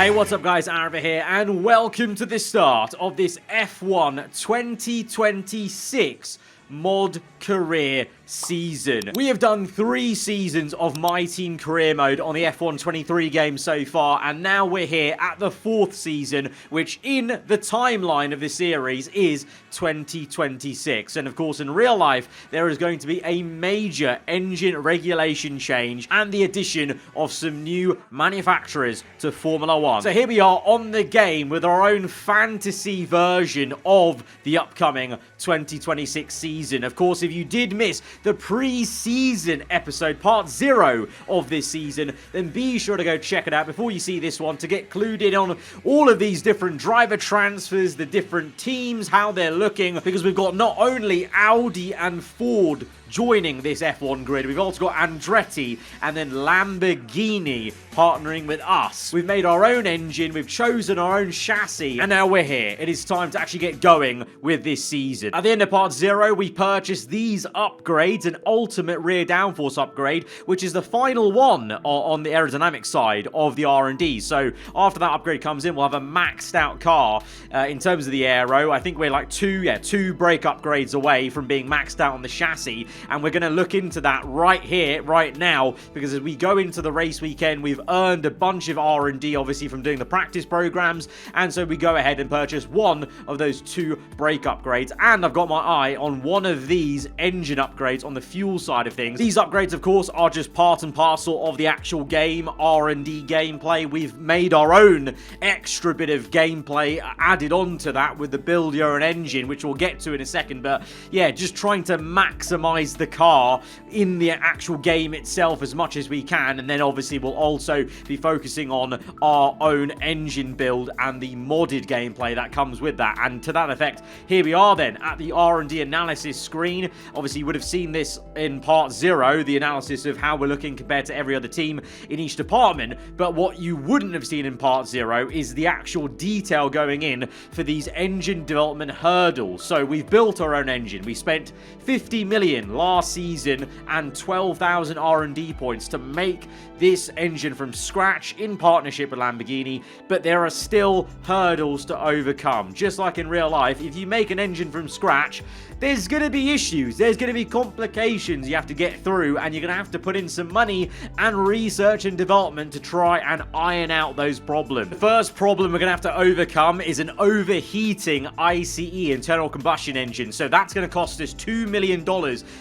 Hey, what's up guys, aarava here, and welcome to the start of this F1 2026 mod career season. We have done 3 seasons of My Team career mode on the F1 23 game so far, and now we're here at the 4th season, which in the timeline of this series is 2026. And of course, in real life, there is going to be a major engine regulation change and the addition of some new manufacturers to Formula 1. So here we are on the game with our own fantasy version of the upcoming 2026 season. Of course, if you did miss the pre-season episode, part 0 of this season, then be sure to go check it out before you see this one to get clued in on all of these different driver transfers, the different teams, how they're looking, because we've got not only Audi and Ford joining this F1 grid, we've also got Andretti and then Lamborghini partnering with us. We've made our own engine, we've chosen our own chassis, and now we're here. It is time to actually get going with this season. At the end of part 0, we purchased these upgrades, an ultimate rear downforce upgrade, which is the final one on the aerodynamic side of the R&D. So after that upgrade comes in, we'll have a maxed out car in terms of the aero. I think we're like two brake upgrades away from being maxed out on the chassis. And we're going to look into that right here, right now, because as we go into the race weekend, we've earned a bunch of R&D, obviously, from doing the practice programs, and so we go ahead and purchase one of those 2 brake upgrades, and I've got my eye on one of these engine upgrades on the fuel side of things. These upgrades, of course, are just part and parcel of the actual game, R&D gameplay. We've made our own extra bit of gameplay added on to that with the build your own engine, which we'll get to in a second, but yeah, just trying to maximize the car in the actual game itself as much as we can, and then obviously we'll also be focusing on our own engine build and the modded gameplay that comes with that. And to that effect, here we are then at the R&D analysis screen. Obviously you would have seen this in part 0, the analysis of how we're looking compared to every other team in each department, but what you wouldn't have seen in part 0 is the actual detail going in for these engine development hurdles. So we've built our own engine, we spent 50 million last season and 12,000 R&D points to make this engine from scratch in partnership with Lamborghini, but there are still hurdles to overcome. Just like in real life, if you make an engine from scratch, there's going to be issues, there's going to be complications you have to get through, and you're going to have to put in some money and research and development to try and iron out those problems. The first problem we're going to have to overcome is an overheating ICE, internal combustion engine. So that's going to cost us $2 million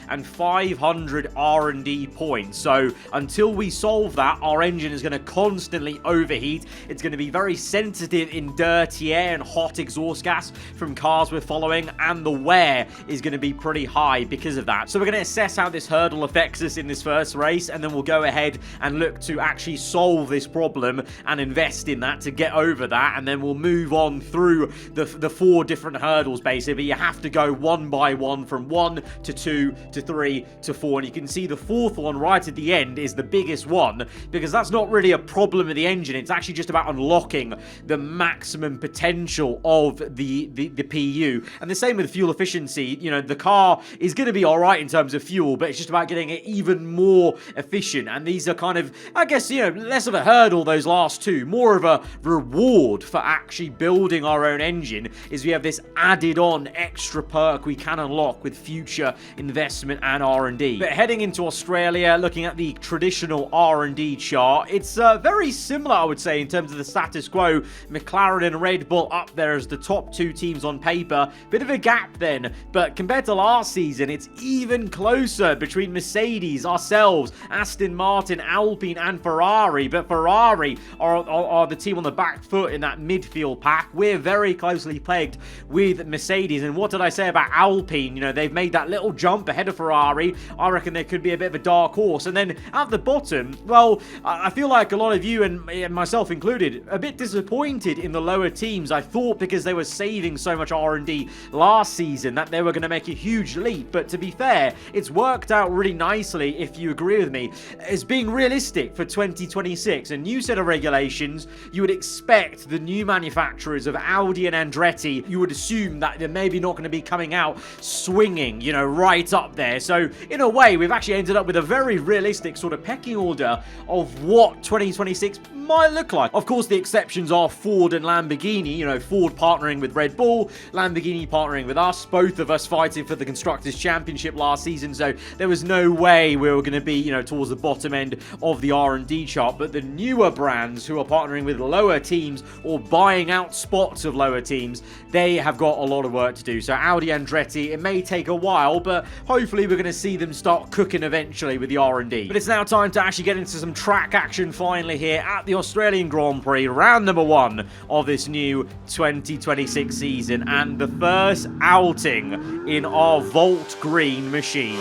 and 500 R&D points. So until we solve that, our engine is going to constantly overheat. It's going to be very sensitive in dirty air and hot exhaust gas from cars we're following, and the wear is going to be pretty high because of that. So we're going to assess how this hurdle affects us in this first race, and then we'll go ahead and look to actually solve this problem and invest in that to get over that, and then we'll move on through the 4 different hurdles. Basically, you have to go one by one from 1 to 2 to 3 to 4, and you can see the 4th one right at the end is the biggest one, because that's not really a problem with the engine. It's actually just about unlocking the maximum potential of the PU. And the same with fuel efficiency. You know, the car is going to be alright in terms of fuel, but it's just about getting it even more efficient. And these are kind of, I guess, you know, less of a hurdle, those last 2, more of a reward for actually building our own engine, is we have this added on extra perk we can unlock with future investment and R&D. But heading into Australia, looking at the traditional R&D chart, it's very similar, I would say, in terms of the status quo. McLaren and Red Bull up there as the top 2 teams on paper. Bit of a gap then, but compared to last season, it's even closer between Mercedes, ourselves, Aston Martin, Alpine, and Ferrari. But Ferrari are the team on the back foot in that midfield pack. We're very closely plagued with Mercedes. And what did I say about Alpine? You know, they've made that little jump ahead of Ferrari. I reckon there could be a bit of a dark horse. And then at the bottom, well, I feel like a lot of you, and myself included, a bit disappointed in the lower teams. I thought because they were saving so much R&D last season that they were going to make a huge leap. But to be fair, it's worked out really nicely, if you agree with me, as being realistic for 2026. A new set of regulations, you would expect the new manufacturers of Audi and Andretti, you would assume that they're maybe not going to be coming out swinging, you know, right up there. So in a way, we've actually ended up with a very realistic sort of pecking order of what 2026 might look like. Of course, the exceptions are Ford and Lamborghini. You know, Ford partnering with Red Bull, Lamborghini partnering with us, both of us fighting for the Constructors' Championship last season, so there was no way we were going to be, you know, towards the bottom end of the R&D chart. But the newer brands who are partnering with lower teams or buying out spots of lower teams, they have got a lot of work to do. So Audi, Andretti, it may take a while, but hopefully we're going to see them start cooking eventually with the R&D. But it's now time to actually get into some track action finally here at the Australian Grand Prix, round number 1 of this new 2026 season, and the first outing in our Volt Green machine.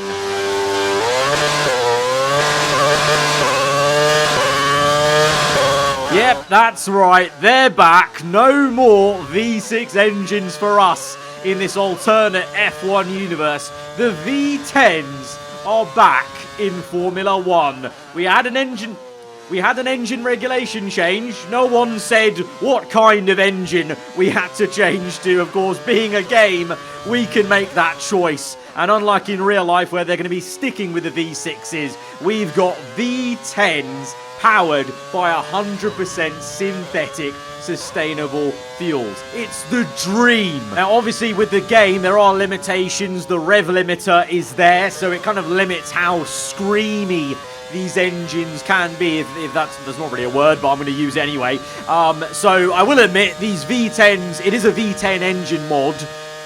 Yep, that's right, they're back. No more V6 engines for us in this alternate F1 universe. The V10s are back in Formula 1. We had an engine regulation change. No one said what kind of engine we had to change to. Of course, being a game, we can make that choice. And unlike in real life where they're going to be sticking with the V6s, we've got V10s powered by 100% synthetic sustainable fuels. It's the dream. Now, obviously, with the game, there are limitations. The rev limiter is there, so it kind of limits how screamy these engines can be, if that's not really a word, but I'm going to use it anyway. So I will admit, these V10s, it is a V10 engine mod,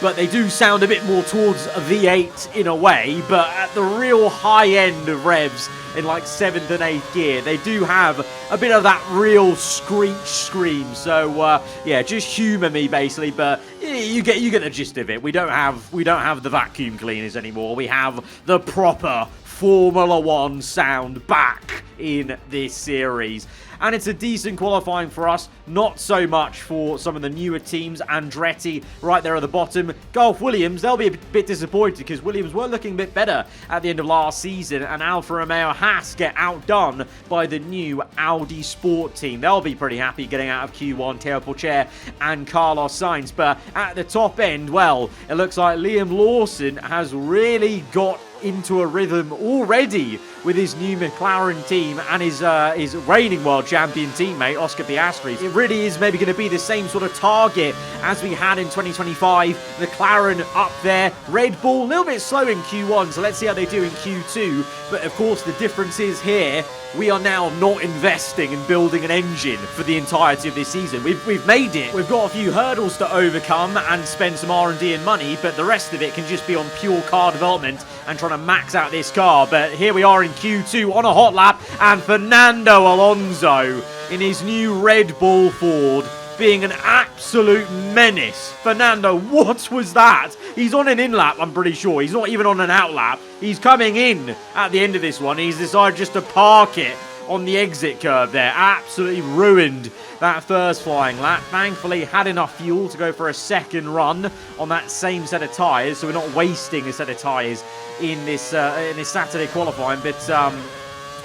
but they do sound a bit more towards a V8 in a way. But at the real high end of revs, in like 7th and 8th gear, they do have a bit of that real screech scream. So yeah, just humour me basically, but you get the gist of it. We don't have the vacuum cleaners anymore. We have the proper Formula 1 sound back in this series. And it's a decent qualifying for us, not so much for some of the newer teams. Andretti right there at the bottom. Gulf Williams, they'll be a bit disappointed because Williams were looking a bit better at the end of last season, and Alfa Romeo has get outdone by the new Audi Sport team. They'll be pretty happy getting out of Q1, Teo Pourchaire and Carlos Sainz. But at the top end, well, it looks like Liam Lawson has really got into a rhythm already with his new McLaren team and his reigning world champion teammate Oscar Piastri. It really is maybe going to be the same sort of target as we had in 2025. McLaren up there, Red Bull a little bit slow in Q1, so let's see how they do in Q2. But of course the difference is here, we are now not investing in building an engine for the entirety of this season. We've made it. We've got a few hurdles to overcome and spend some R&D and money, but the rest of it can just be on pure car development and trying to max out this car. But here we are in Q2 on a hot lap, and Fernando Alonso in his new Red Bull Ford being an absolute menace. Fernando, what was that? He's on an in-lap, I'm pretty sure. He's not even on an out-lap. He's coming in at the end of this one. He's decided just to park it on the exit curve there. Absolutely ruined that first flying lap. Thankfully, had enough fuel to go for a second run on that same set of tyres, so we're not wasting a set of tyres in this Saturday qualifying. But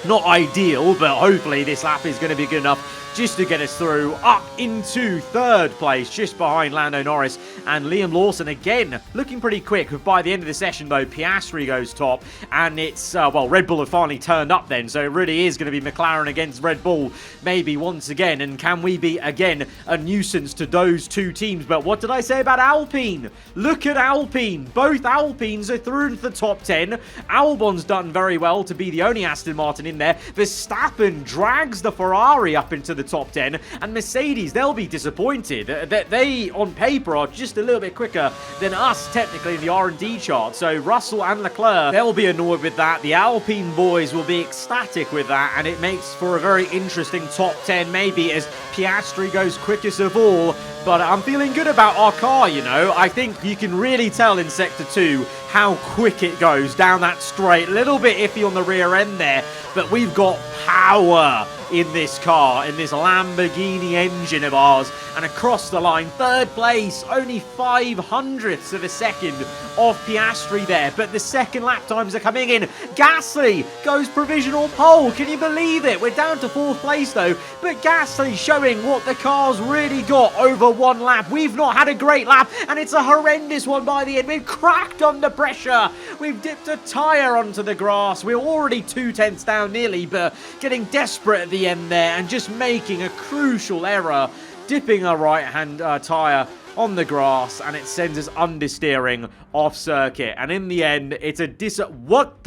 not ideal, but hopefully this lap is going to be good enough just to get us through up into third place, just behind Lando Norris and Liam Lawson. Again, looking pretty quick. By the end of the session, though, Piastri goes top, and it's, well, Red Bull have finally turned up then, so it really is going to be McLaren against Red Bull, maybe once again. And can we be, again, a nuisance to those two teams? But what did I say about Alpine? Look at Alpine. Both Alpines are through into the top 10. Albon's done very well to be the only Aston Martin in there. Verstappen drags the Ferrari up into the top 10, and Mercedes, they'll be disappointed. They, on paper, are just a little bit quicker than us, technically, in the R&D chart. So Russell and Leclerc, they'll be annoyed with that. The Alpine boys will be ecstatic with that, and it makes for a very interesting top 10, maybe, as Piastri goes quickest of all. But I'm feeling good about our car, you know. I think you can really tell in Sector 2 how quick it goes down that straight. A little bit iffy on the rear end there, but we've got power in this car, in this Lamborghini engine of ours. And across the line, third place, only 500ths of a second off Piastri there. But the second lap times are coming in. Gasly goes provisional pole. Can you believe it? We're down to fourth place though. But Gasly showing what the car's really got over one lap. We've not had a great lap, and it's a horrendous one by the end. We've cracked under pressure. We've dipped a tyre onto the grass. We're already 2/10 down nearly, but getting desperate at the end there and just making a crucial error. Dipping a right-hand tyre on the grass, and it sends us understeering off circuit. And in the end, it's a what?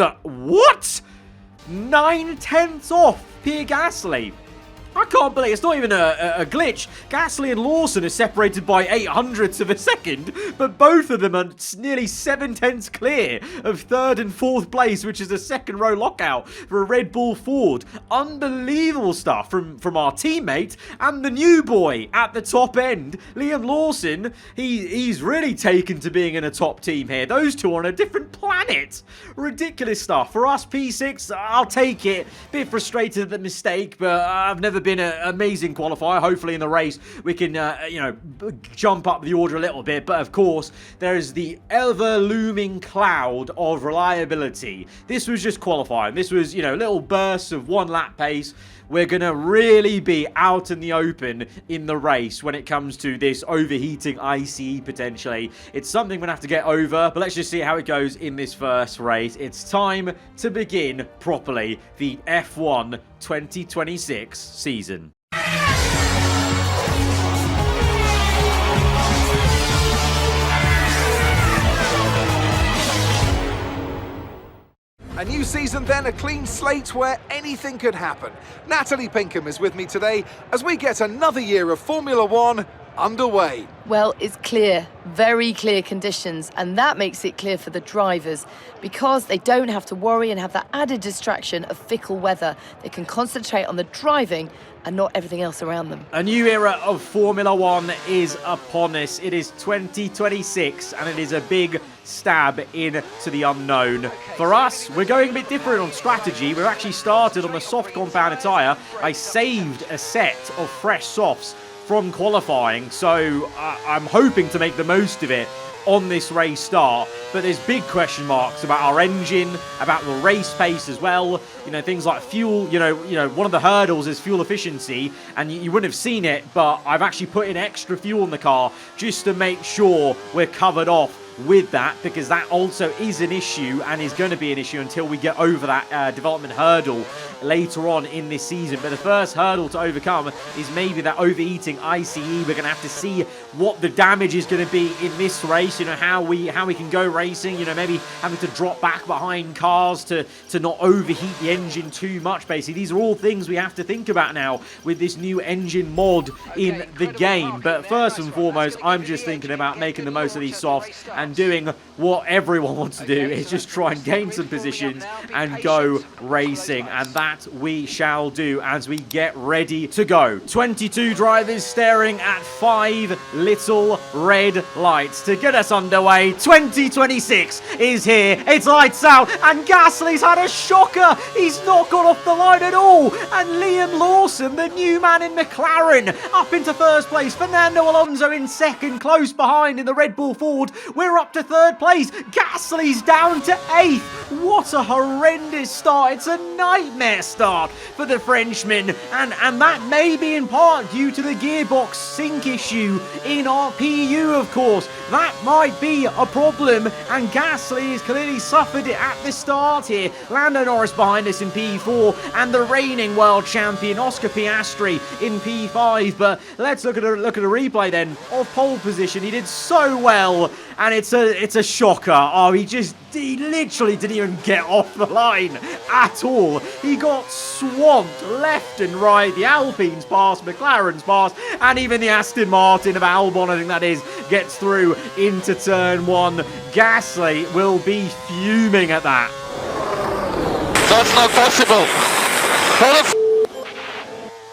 9/10 off Pierre Gasly. I can't believe it's not even a glitch. Gasly and Lawson are separated by 800ths of a second, but both of them are nearly 7/10 clear of third and fourth place, which is a second row lockout for a Red Bull Ford. Unbelievable stuff from our teammate and the new boy at the top end, Liam Lawson. He's really taken to being in a top team here. Those two are on a different planet. Ridiculous stuff. For us P6, I'll take it. Bit frustrated at the mistake, but I've never been an amazing qualifier. Hopefully in the race we can jump up the order a little bit, but of course there is the ever looming cloud of reliability. This was just qualifying. This was little bursts of one lap pace. We're gonna really be out in the open in the race when it comes to this overheating ICE potentially. It's something we're gonna have to get over, but let's just see how it goes in this first race. It's time to begin properly the F1 2026 season. A new season then, a clean slate where anything could happen. Natalie Pinkham is with me today as we get another year of Formula One underway. Well, it's clear, very clear conditions, and that makes it clear for the drivers because they don't have to worry and have that added distraction of fickle weather. They can concentrate on the driving and not everything else around them. A new era of Formula One is upon us. It is 2026 and it is a big stab into the unknown. For us, we're going a bit different on strategy. We've actually started on the soft compound tyre. I saved a set of fresh softs from qualifying, so I'm hoping to make the most of it on this race start. But there's big question marks about our engine, about the race pace as well. Things like fuel. One of the hurdles is fuel efficiency, and you wouldn't have seen it, but I've actually put in extra fuel in the car just to make sure we're covered off with that, because that also is an issue and is going to be an issue until we get over that development hurdle later on in this season. But the first hurdle to overcome is maybe that overheating ICE. We're going to have to see what the damage is going to be in this race, how we can go racing, maybe having to drop back behind cars to not overheat the engine too much. Basically, these are all things we have to think about now with this new engine mod in the game. But first and foremost, I'm just thinking about making the most of these softs and doing what everyone wants to do, is just try and gain some positions and go racing, and that we shall do as we get ready to go. 22 drivers staring at 5 little red lights to get us underway. 2026 is here, it's lights out, and Gasly's had a shocker. He's not got off the line at all, and Liam Lawson, the new man in McLaren, up into first place. Fernando Alonso in second, close behind in the Red Bull Ford. We're up to third place. Gasly's down to 8th. What a horrendous start. It's a nightmare start for the Frenchman, and that may be in part due to the gearbox sync issue in our PU, of course. That might be a problem, and Gasly has clearly suffered it at the start here. Lando Norris behind us in P4, and the reigning world champion Oscar Piastri in P5. But let's look at a replay then of pole position. He did so well, and it's a shocker. Oh, he literally didn't even get off the line at all. He got swamped left and right. The Alpines passed, McLaren's passed, and even the Aston Martin of Albon, I think that is, gets through into turn 1. Gasly will be fuming at that. That's not possible.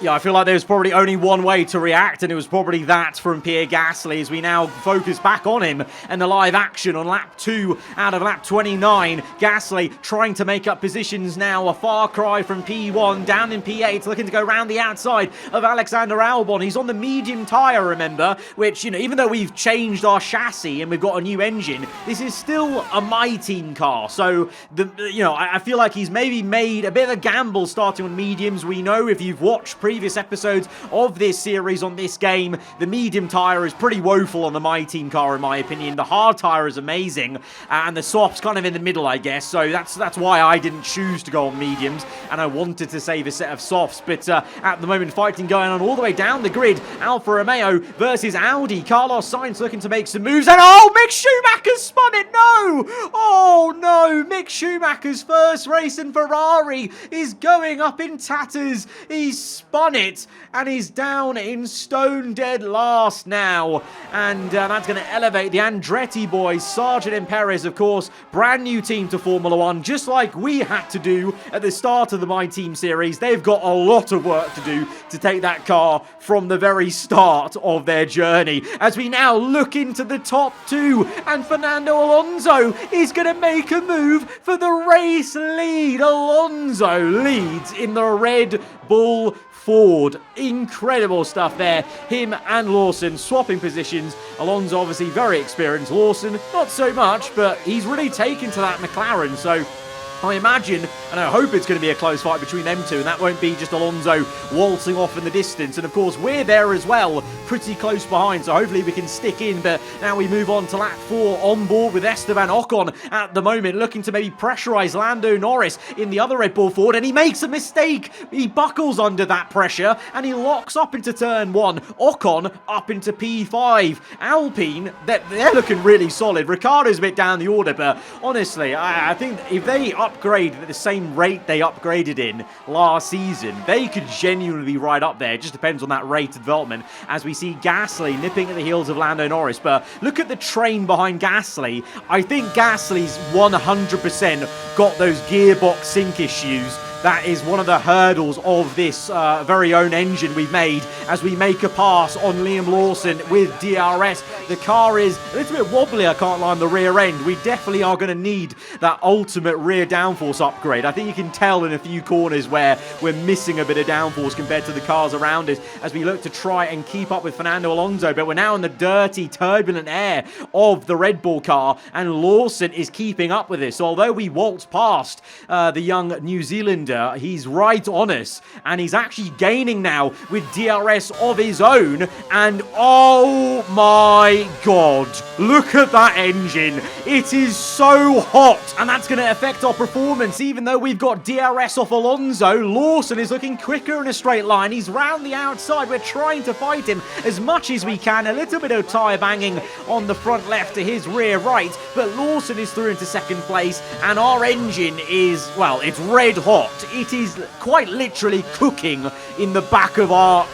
Yeah, I feel like there's probably only one way to react, and it was probably that from Pierre Gasly as we now focus back on him and the live action on lap 2 out of lap 29. Gasly trying to make up positions now, a far cry from P1, down in P8, looking to go round the outside of Alexander Albon. He's on the medium tyre, remember, which, you know, even though we've changed our chassis and we've got a new engine, this is still a My Team car. So, I feel like he's maybe made a bit of a gamble starting on mediums. We know if you've watched previous episodes of this series on this game, the medium tyre is pretty woeful on the My Team car, in my opinion. The hard tyre is amazing, and the soft's kind of in the middle, I guess. So that's why I didn't choose to go on mediums, and I wanted to save a set of softs. But at the moment, fighting going on all the way down the grid. Alfa Romeo versus Audi. Carlos Sainz looking to make some moves, and oh, Mick Schumacher's spun it. No! Oh no! Mick Schumacher's first race in Ferrari is going up in tatters. He's spun it, and he's down in stone dead last now. And that's going to elevate the Andretti boys. Sargent and Perez, of course, brand new team to Formula One, just like we had to do at the start of the My Team series. They've got a lot of work to do to take that car from the very start of their journey. As we now look into the top 2, and Fernando Alonso is going to make a move for the race lead. Alonso leads in the Red Bull Ford. Incredible stuff there. Him and Lawson swapping positions. Alonso obviously very experienced. Lawson not so much, but he's really taken to that McLaren. So I imagine, and I hope it's going to be a close fight between them two, and that won't be just Alonso waltzing off in the distance. And of course, we're there as well, pretty close behind, so hopefully we can stick in. But now we move on to lap 4, on board with Esteban Ocon at the moment, looking to maybe pressurise Lando Norris in the other Red Bull Ford, and he makes a mistake. He buckles under that pressure, and he locks up into turn 1. Ocon up into P5. Alpine, they're looking really solid. Ricciardo's a bit down the order, but honestly, I think if they upgrade at the same rate they upgraded in last season, they could genuinely be right up there. It just depends on that rate of development, as we see Gasly nipping at the heels of Lando Norris. But look at the train behind Gasly. I think Gasly's 100% got those gearbox sync issues. That is one of the hurdles of this very own engine we've made as we make a pass on Liam Lawson with DRS. The car is a little bit wobbly, I can't lie, on the rear end. We definitely are going to need that ultimate rear downforce upgrade. I think you can tell in a few corners where we're missing a bit of downforce compared to the cars around us as we look to try and keep up with Fernando Alonso. But we're now in the dirty, turbulent air of the Red Bull car, and Lawson is keeping up with this. So although we waltz past the young New Zealander, he's right on us, and he's actually gaining now with DRS of his own. And oh my god, look at that engine. It is so hot, and that's going to affect our performance. Even though we've got DRS off Alonso, Lawson is looking quicker in a straight line. He's round the outside. We're trying to fight him as much as we can. A little bit of tyre banging on the front left to his rear right, but Lawson is through into second place, and our engine is, well, it's red hot. It is quite literally cooking in the back of our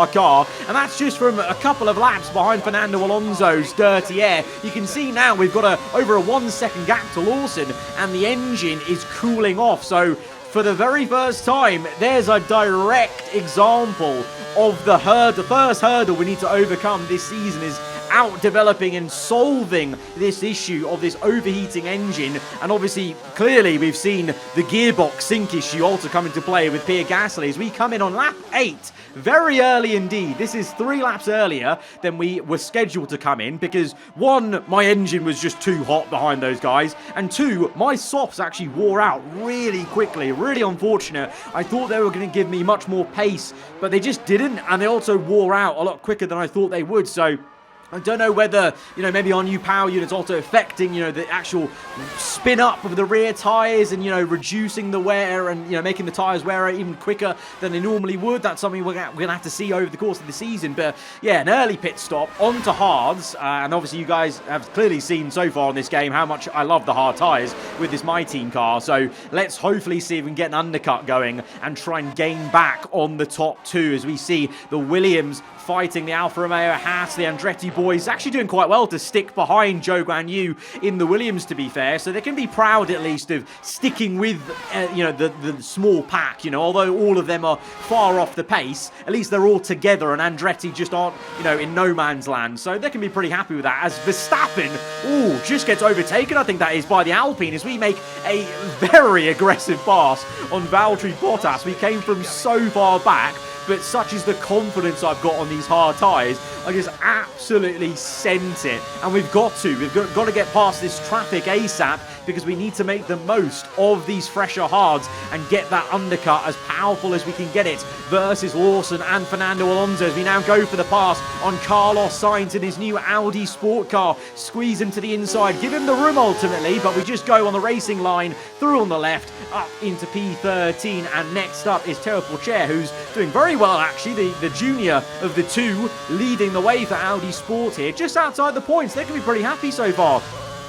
car, and that's just from a couple of laps behind Fernando Alonso's dirty air. You can see now we've got over a 1 second gap to Lawson, and the engine is cooling off. So for the very first time, there's a direct example of the first hurdle we need to overcome this season is out developing and solving this issue of this overheating engine. And obviously, clearly, we've seen the gearbox sync issue also come into play with Pierre Gasly as we come in on lap 8. Very early indeed. This is 3 laps earlier than we were scheduled to come in because 1, my engine was just too hot behind those guys, and 2, my softs actually wore out really quickly. Really unfortunate. I thought they were going to give me much more pace, but they just didn't, and they also wore out a lot quicker than I thought they would. So I don't know whether, maybe our new power unit's also affecting, the actual spin up of the rear tyres and, reducing the wear and, making the tyres wear out even quicker than they normally would. That's something we're going to have to see over the course of the season. But yeah, an early pit stop onto hards. And obviously you guys have clearly seen so far in this game how much I love the hard tyres with this My Team car. So let's hopefully see if we can get an undercut going and try and gain back on the top 2 as we see the Williams fighting the Alfa Romeo Haas, the Andretti boys, actually doing quite well to stick behind Zhou Guanyu in the Williams, to be fair. So they can be proud at least of sticking with, the small pack, although all of them are far off the pace, at least they're all together and Andretti just aren't, in no man's land. So they can be pretty happy with that as Verstappen, just gets overtaken, I think that is, by the Alpine as we make a very aggressive pass on Valtteri Bottas. We came from so far back, but such is the confidence I've got on these hard tyres. I just absolutely sent it. And we've got to get past this traffic ASAP because we need to make the most of these fresher hards and get that undercut as powerful as we can get it versus Lawson and Fernando Alonso as we now go for the pass on Carlos Sainz in his new Audi sport car. Squeeze him to the inside, give him the room ultimately, but we just go on the racing line, through on the left, up into P13, and next up is Théo Pourchaire, who's doing very well actually, the junior of the two, leading the way for Audi Sport here, just outside the points. They can be pretty happy so far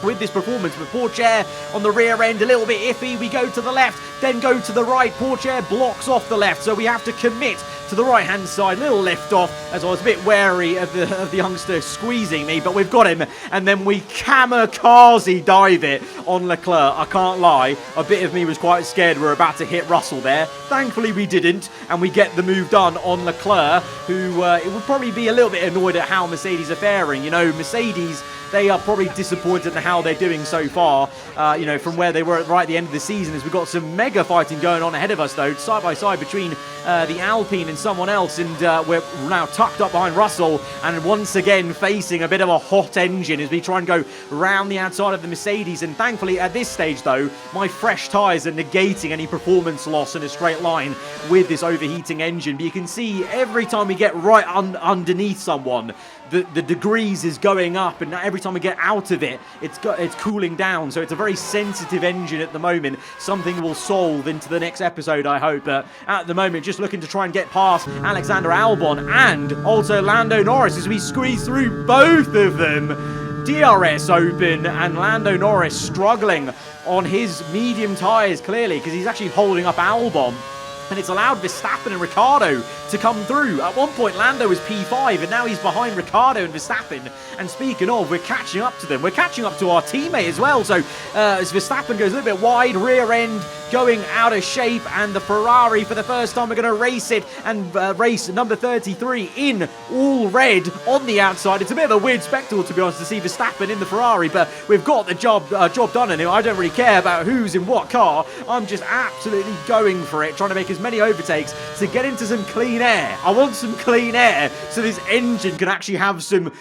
with this performance, but Pourchaire on the rear end a little bit iffy. We go to the left, then go to the right. Pourchaire blocks off the left, so we have to commit to the right hand side. Little lift off as I was a bit wary of the youngster squeezing me, but we've got him, and then we kamikaze dive it on Leclerc. I can't lie, a bit of me was quite scared we were about to hit Russell there. Thankfully we didn't, and we get the move done on Leclerc, who it would probably be a little bit annoyed at how Mercedes are faring. Mercedes, they are probably disappointed in how they're doing so far, from where they were right at the end of the season, as we've got some mega fighting going on ahead of us, though, side by side between the Alpine and someone else, and we're now tucked up behind Russell, and once again facing a bit of a hot engine as we try and go round the outside of the Mercedes. And thankfully, at this stage, though, my fresh tyres are negating any performance loss in a straight line with this overheating engine. But you can see every time we get right underneath someone, the degrees is going up, and every time we get out of it, it's cooling down. So it's a very sensitive engine at the moment. Something we'll solve into the next episode, I hope. But at the moment, just looking to try and get past Alexander Albon and also Lando Norris as we squeeze through both of them. DRS open, and Lando Norris struggling on his medium tyres, clearly, because he's actually holding up Albon. And it's allowed Verstappen and Ricciardo to come through. At one point, Lando was P5, and now he's behind Ricciardo and Verstappen. And speaking of, we're catching up to them. We're catching up to our teammate as well. So as Verstappen goes a little bit wide, rear end going out of shape, and the Ferrari, for the first time, we're going to race it, and race number 33 in all red on the outside. It's a bit of a weird spectacle, to be honest, to see Verstappen in the Ferrari, but we've got the job done on him. I don't really care about who's in what car. I'm just absolutely going for it, trying to make as many overtakes to get into some clean air. I want some clean air so this engine can actually have some,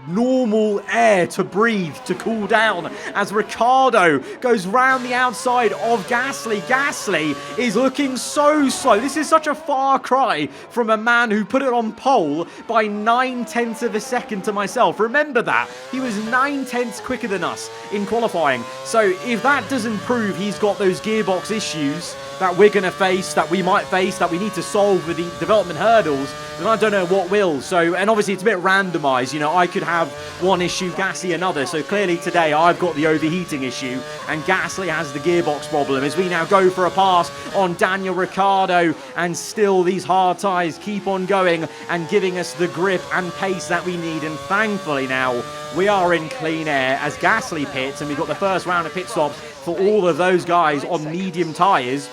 normal air to breathe, to cool down, as Ricciardo goes round the outside of Gasly. Gasly is looking so slow. This is such a far cry from a man who put it on pole by 9/10 of a second to myself. Remember that. He was 9/10 quicker than us in qualifying. So if that doesn't prove he's got those gearbox issues that we're going to face, that we might face, that we need to solve with the development hurdles, then I don't know what will. So, and obviously it's a bit randomised. I could have one issue, Gasly another. So clearly today I've got the overheating issue and Gasly has the gearbox problem, as we now go for a pass on Daniel Ricciardo, and still these hard tyres keep on going and giving us the grip and pace that we need. And thankfully now we are in clean air as Gasly pits, and we've got the first round of pit stops for all of those guys on medium tyres.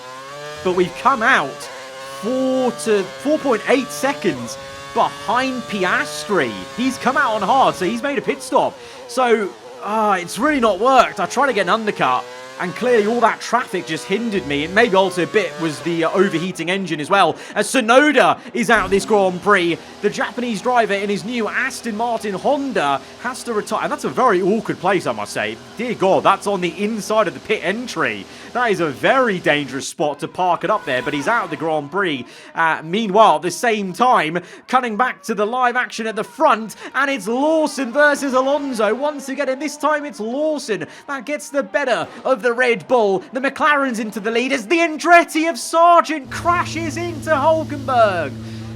But we've come out 4.8 seconds behind Piastri. He's come out on hard, so he's made a pit stop. So it's really not worked. I tried to get an undercut, and clearly all that traffic just hindered me. And maybe also a bit was the overheating engine as well, as Tsunoda is out of this Grand Prix. The Japanese driver in his new Aston Martin Honda has to retire. And that's a very awkward place, I must say. Dear God, that's on the inside of the pit entry. That is a very dangerous spot to park it up there, but he's out of the Grand Prix. Meanwhile, at the same time, cutting back to the live action at the front, and it's Lawson versus Alonso once again, and this time it's Lawson that gets the better of the Red Bull. The McLaren's into the lead as the Andretti of Sargent crashes into Hulkenberg.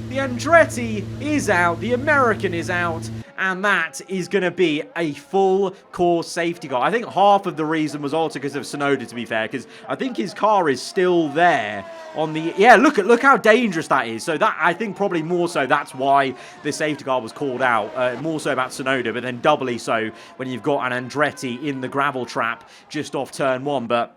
The Andretti is out, the American is out, and that is going to be a full course safety car. I think half of the reason was also because of Tsunoda, to be fair, because I think his car is still there on the... Yeah, look how dangerous that is. So that, I think probably more so that's why the safety car was called out. More so about Tsunoda, but then doubly so when you've got an Andretti in the gravel trap just off turn 1. But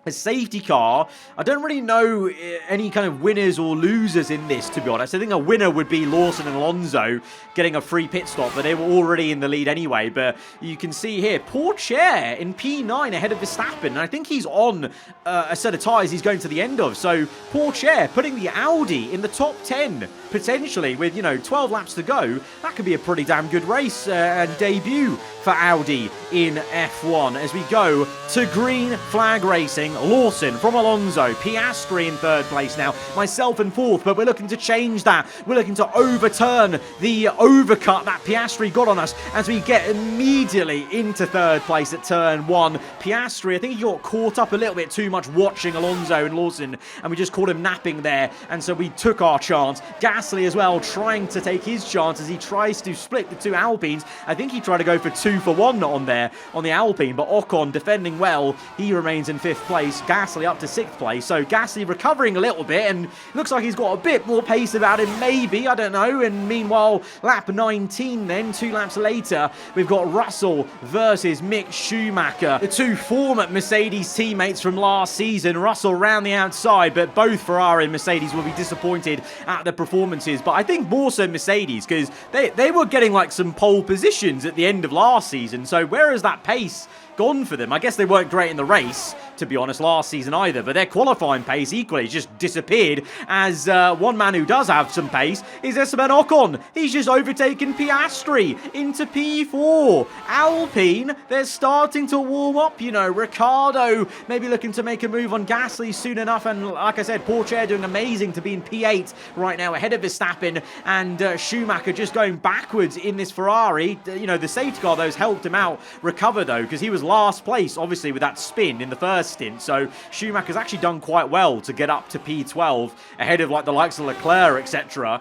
a safety car, I don't really know any kind of winners or losers in this, to be honest. I think a winner would be Lawson and Alonso getting a free pit stop, but they were already in the lead anyway. But you can see here, Pourchaire in P9 ahead of Verstappen, and I think he's on a set of tyres he's going to the end of. So Pourchaire putting the Audi in the top 10, potentially, with, 12 laps to go. That could be a pretty damn good race and debut for Audi in F1 as we go to green flag racing. Lawson from Alonso, Piastri in third place now, myself in fourth, but we're looking to change that. We're looking to overturn the overcut that Piastri got on us as we get immediately into third place at turn 1. Piastri, I think he got caught up a little bit too much watching Alonso and Lawson, and we just caught him napping there, and so we took our chance. Gasly as well trying to take his chance as he tries to split the two Alpines. I think he tried to go for 2 for 1 on there on the Alpine, but Ocon defending well. He remains in 5th place. Gasly up to 6th place. So Gasly recovering a little bit and looks like he's got a bit more pace about him, maybe, I don't know. And meanwhile, lap 19 then, 2 laps later, we've got Russell versus Mick Schumacher. The two former Mercedes teammates from last season. Russell round the outside, but both Ferrari and Mercedes will be disappointed at the performances. But I think more so Mercedes, because they were getting like some pole positions at the end of last season. So where is that pace gone for them? I guess they weren't great in the race, to be honest, last season either, but their qualifying pace equally just disappeared as one man who does have some pace is Esteban Ocon. He's just overtaken Piastri into P4. Alpine, they're starting to warm up, Ricciardo maybe looking to make a move on Gasly soon enough, and like I said, Pourchaire doing amazing to be in P8 right now ahead of Verstappen, and Schumacher just going backwards in this Ferrari. The safety car, though, has helped him out recover, though, because he was last place, obviously, with that spin in the first stint. So Schumacher's actually done quite well to get up to P12 ahead of like the likes of Leclerc, etc.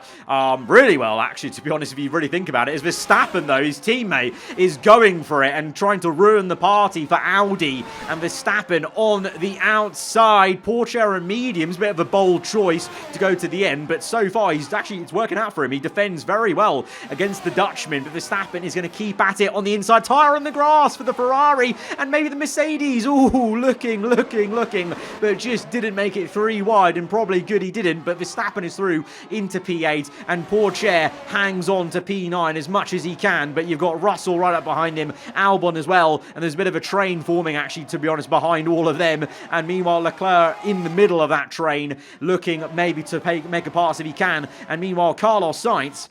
Really well, actually, to be honest, if you really think about it. As Verstappen, though, his teammate, is going for it and trying to ruin the party for Audi, and Verstappen on the outside. Pourchaire and mediums, bit of a bold choice to go to the end, but so far it's working out for him. He defends very well against the Dutchman, but Verstappen is going to keep at it on the inside. Tyre in the grass for the Ferrari, and maybe the Mercedes. Ooh, looking, but just didn't make it 3 wide, and probably good he didn't. But Verstappen is through into P8, and Pourchaire hangs on to P9 as much as he can. But you've got Russell right up behind him, Albon as well, and there's a bit of a train forming, actually, to be honest, behind all of them. And meanwhile, Leclerc in the middle of that train, looking maybe to make a pass if he can. And meanwhile, Carlos Sainz,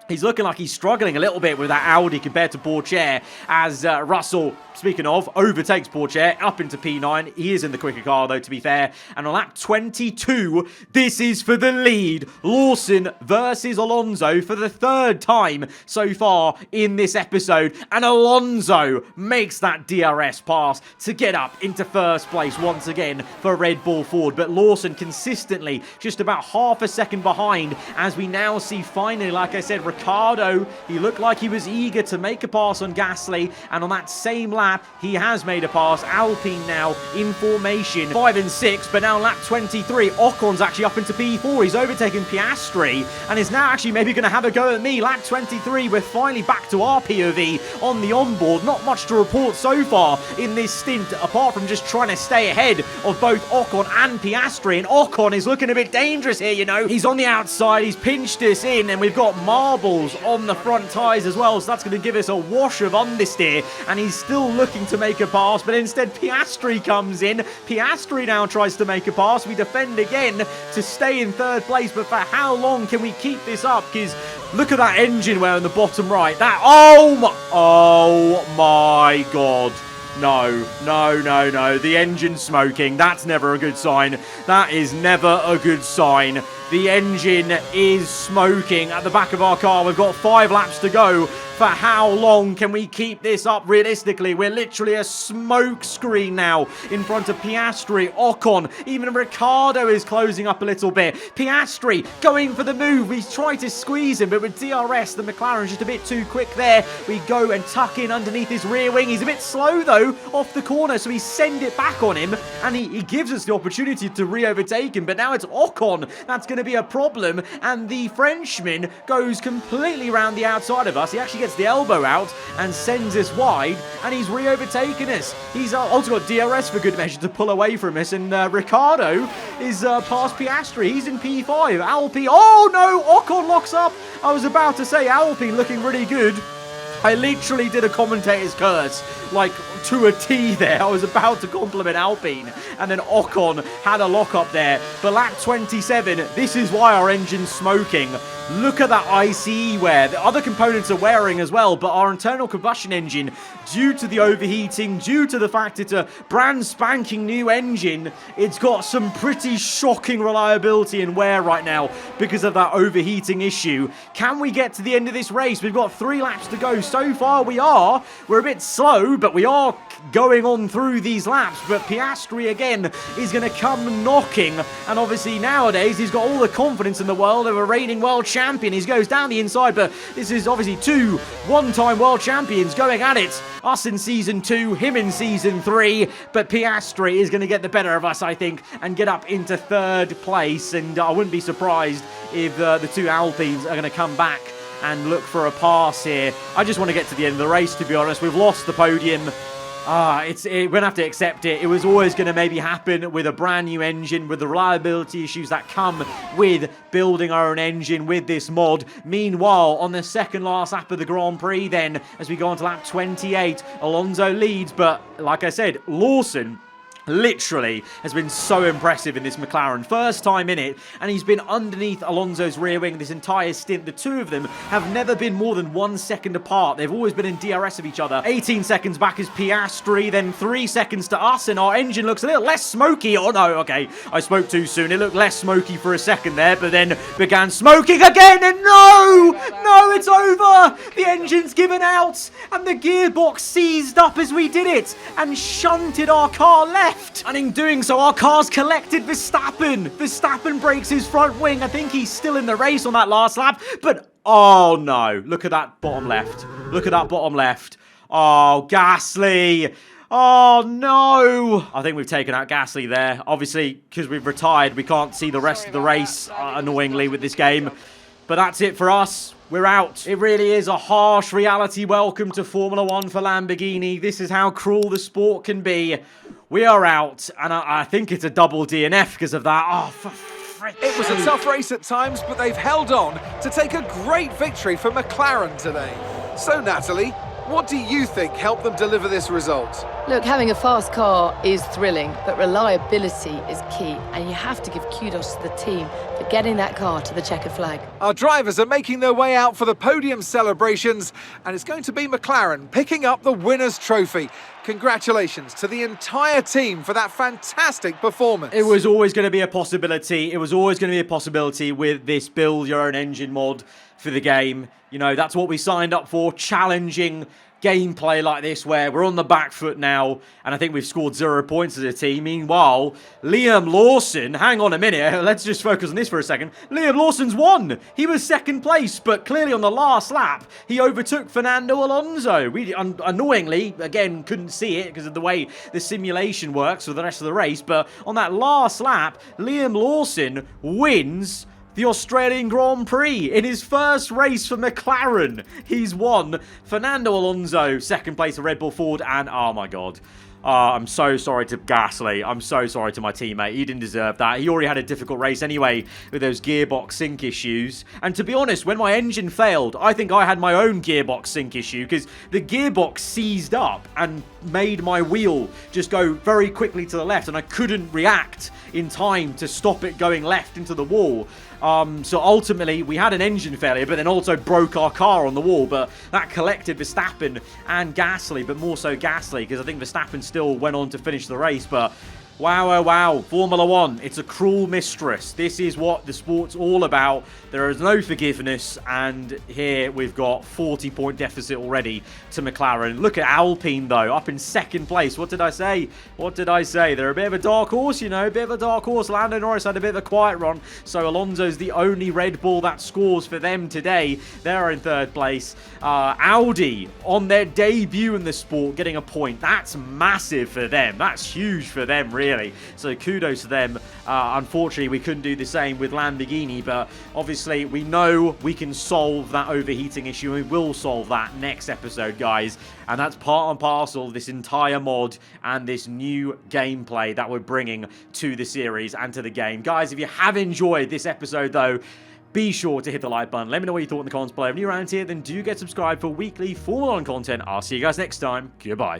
he's looking like he's struggling a little bit with that Audi compared to Pourchaire, as Russell, speaking of, overtakes Pourchaire up into P9. He is in the quicker car, though, to be fair. And on lap 22, this is for the lead. Lawson versus Alonso for the 3rd time so far in this episode. And Alonso makes that DRS pass to get up into 1st place once again for Red Bull Ford. But Lawson consistently just about half a second behind, as we now see finally, like I said, Ricciardo, he looked like he was eager to make a pass on Gasly, and on that same lap, he has made a pass. Alpine now in formation, 5 and 6, but now lap 23, Ocon's actually up into P4. He's overtaken Piastri, and is now actually maybe going to have a go at me. Lap 23, we're finally back to our POV on the onboard. Not much to report so far in this stint, apart from just trying to stay ahead of both Ocon and Piastri, and Ocon is looking a bit dangerous here, He's on the outside, he's pinched us in, and we've got marble on the front tyres as well, so that's going to give us a wash of understeer, and he's still looking to make a pass, but instead Piastri comes in. Piastri now tries to make a pass. We defend again to stay in 3rd place, but for how long can we keep this up? Because look at that engine wear on the bottom right. Oh my god. No. The engine's smoking. That's never a good sign. That is never a good sign The engine is smoking at the back of our car. We've got 5 laps to go. For how long can we keep this up realistically? We're literally a smoke screen now in front of Piastri, Ocon. Even Ricciardo is closing up a little bit. Piastri going for the move. He's tried to squeeze him, but with DRS, the McLaren's just a bit too quick there. We go and tuck in underneath his rear wing. He's a bit slow, though, off the corner, so we send it back on him, and he gives us the opportunity to re-overtake him, but now it's Ocon. That's going to be a problem, and the Frenchman goes completely around the outside of us. He actually gets the elbow out and sends us wide, and he's re-overtaken us. He's also got DRS for good measure to pull away from us, and Ricciardo is past Piastri. He's in P5. Alpine, oh no, Ocon locks up. I was about to say Alpine looking really good. I literally did a commentator's curse, like, to a T there. I was about to compliment Alpine, and then Ocon had a lock-up there. But lap 27, this is why our engine's smoking. Look at that ICE wear. The other components are wearing as well, but our internal combustion engine, due to the overheating, due to the fact it's a brand spanking new engine, it's got some pretty shocking reliability and wear right now because of that overheating issue. Can we get to the end of this race? We've got 3 laps to go. So far we're a bit slow, but we are going on through these laps. But Piastri again is going to come knocking, and obviously nowadays he's got all the confidence in the world of a reigning world champion. He goes down the inside, but this is obviously 2 one-time world champions going at it. Us in Season 2, him in Season 3, but Piastri is going to get the better of us, I think, and get up into 3rd place, and I wouldn't be surprised if the 2 Alpines are going to come back and look for a pass here. I just want to get to the end of the race, to be honest. We've lost the podium. We're going to have to accept it. It was always going to maybe happen with a brand new engine, with the reliability issues that come with building our own engine with this mod. Meanwhile, on the second last lap of the Grand Prix then, as we go on to lap 28, Alonso leads, but like I said, Lawson literally has been so impressive in this McLaren. First time in it, and he's been underneath Alonso's rear wing this entire stint. The 2 of them have never been more than 1 second apart. They've always been in DRS of each other. 18 seconds back is Piastri, then 3 seconds to us, and our engine looks a little less smoky. Oh no, okay, I spoke too soon. It looked less smoky for a second there, but then began smoking again, and no, it's over. The engine's given out, and the gearbox seized up as we did it, and shunted our car left. And in doing so, our car's collected Verstappen. Verstappen breaks his front wing. I think he's still in the race on that last lap. But, oh no. Look at that bottom left. Look at that bottom left. Oh, Gasly. Oh no. I think we've taken out Gasly there. Obviously, because we've retired, we can't see the rest of the race, annoyingly, with this game. But that's it for us. We're out. It really is a harsh reality welcome to Formula 1 for Lamborghini. This is how cruel the sport can be. We are out, and I think it's a double DNF because of that. Oh, for frick's sake. It was a tough race at times, but they've held on to take a great victory for McLaren today. So, Natalie, what do you think helped them deliver this result? Look, having a fast car is thrilling, but reliability is key, and you have to give kudos to the team for getting that car to the checkered flag. Our drivers are making their way out for the podium celebrations, and it's going to be McLaren picking up the winner's trophy. Congratulations to the entire team for that fantastic performance. It was always going to be a possibility. It was always going to be a possibility with this build your own engine mod for the game. You know, that's what we signed up for, challenging gameplay like this where we're on the back foot now, and I think we've scored 0 points as a team. Meanwhile, Liam Lawson, hang on a minute, let's just focus on this for a second. Liam Lawson's won. He was 2nd place, but clearly on the last lap, he overtook Fernando Alonso. We annoyingly, again, couldn't see it because of the way the simulation works for the rest of the race, but on that last lap, Liam Lawson wins the Australian Grand Prix in his first race for McLaren. He's won. Fernando Alonso, 2nd place at Red Bull Ford, and oh my god. I'm so sorry to Gasly. I'm so sorry to my teammate. He didn't deserve that. He already had a difficult race anyway with those gearbox sync issues. And to be honest, when my engine failed, I think I had my own gearbox sync issue because the gearbox seized up and made my wheel just go very quickly to the left, and I couldn't react in time to stop it going left into the wall. So ultimately, we had an engine failure, but then also broke our car on the wall. But that collected Verstappen and Gasly, but more so Gasly, because I think Verstappen still went on to finish the race. But Wow, oh wow, Formula One, it's a cruel mistress. This is what the sport's all about. There is no forgiveness, and here we've got 40-point deficit already to McLaren. Look at Alpine, though, up in second place. What did I say? What did I say? They're a bit of a dark horse, you know, a bit of a dark horse. Lando Norris had a bit of a quiet run, so Alonso's the only Red Bull that scores for them today. They're in third place. Audi, on their debut in the sport, getting a point. That's massive for them. That's huge for them, really. So kudos to them. Unfortunately, we couldn't do the same with Lamborghini, but obviously we know we can solve that overheating issue, and we will solve that next episode, guys. And that's part and parcel of this entire mod and this new gameplay that we're bringing to the series and to the game. Guys, if you have enjoyed this episode, though, be sure to hit the like button. Let me know what you thought in the comments below. If you're around here, then do get subscribed for weekly Formula One content. I'll see you guys next time. Goodbye.